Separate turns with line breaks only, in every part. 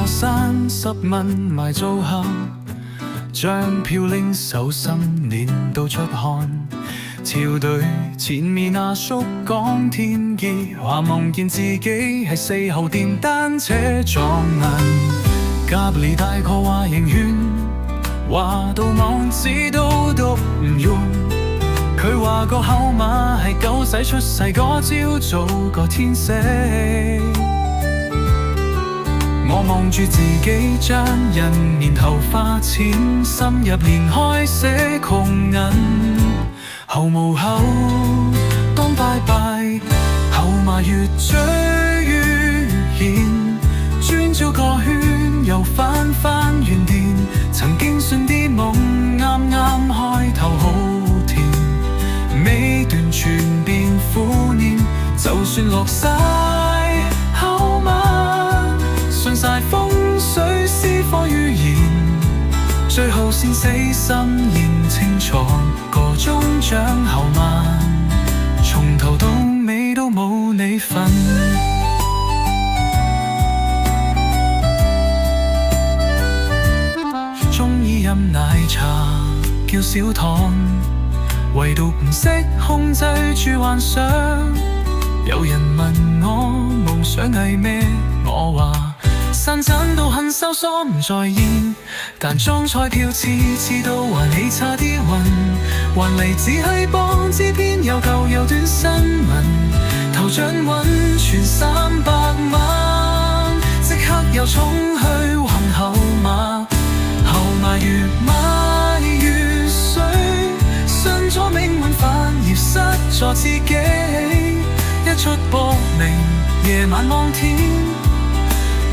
山濕蚊埋組合，將票拎手心練到出汗。潮隊前面阿叔講天意，話夢見自己係4號電單車撞銀。隔離大哥話認圈，話到網址都讀唔用。佢話個號碼係狗仔出世嗰朝早個天色。我望住自己將人年頭花錢，深入連開寫窮銀。後無口當拜拜，後碼越追越現，轉咗個圈又返原點。曾經信啲夢啱啱開頭好甜，尾段全變苦念。就算落晒後碼，信晒風水師科預言，最後先死心認清楚個中獎後碼，從頭到尾都冇你份。鍾意飲奶茶叫少糖，唯獨唔識控制住幻想。有人問我夢想係咩，我話散盞到很收縮唔在意，但裝彩票次次都話你差啲運，還嚟只係幫支篇又舊又短新聞，頭獎揾全300萬，即刻又衝去還後碼，後碼越買越衰，信咗命運反而失咗自己，一出搏命夜晚望天，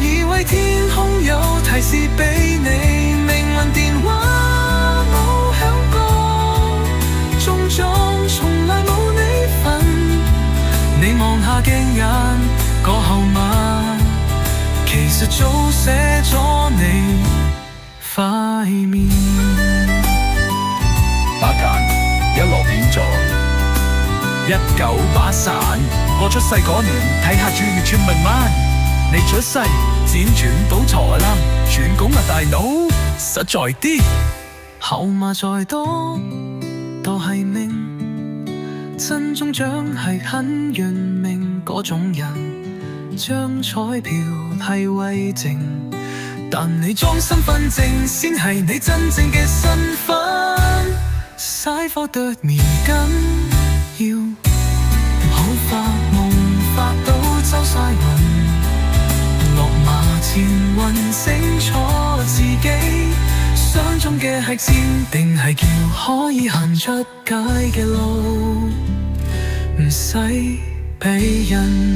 以為天空有提示俾你，命運電話冇響過，中獎從來冇你份。你望下鏡眼個號碼，其實早寫咗你塊面。
把間一落片咗1983，我出世嗰年睇下轉月串文灣，你出世輾轉到財啦，轉工啊大佬實在啲。
後碼再多都係命，真中獎係很認命嗰種人，張彩票係為證，但你裝身份證先係你真正嘅身份。嘥火對面緊要，唔好發夢發到周晒雲，落馬前運清楚自己，相中嘅係錢定係叫可以行出街嘅路，唔使俾人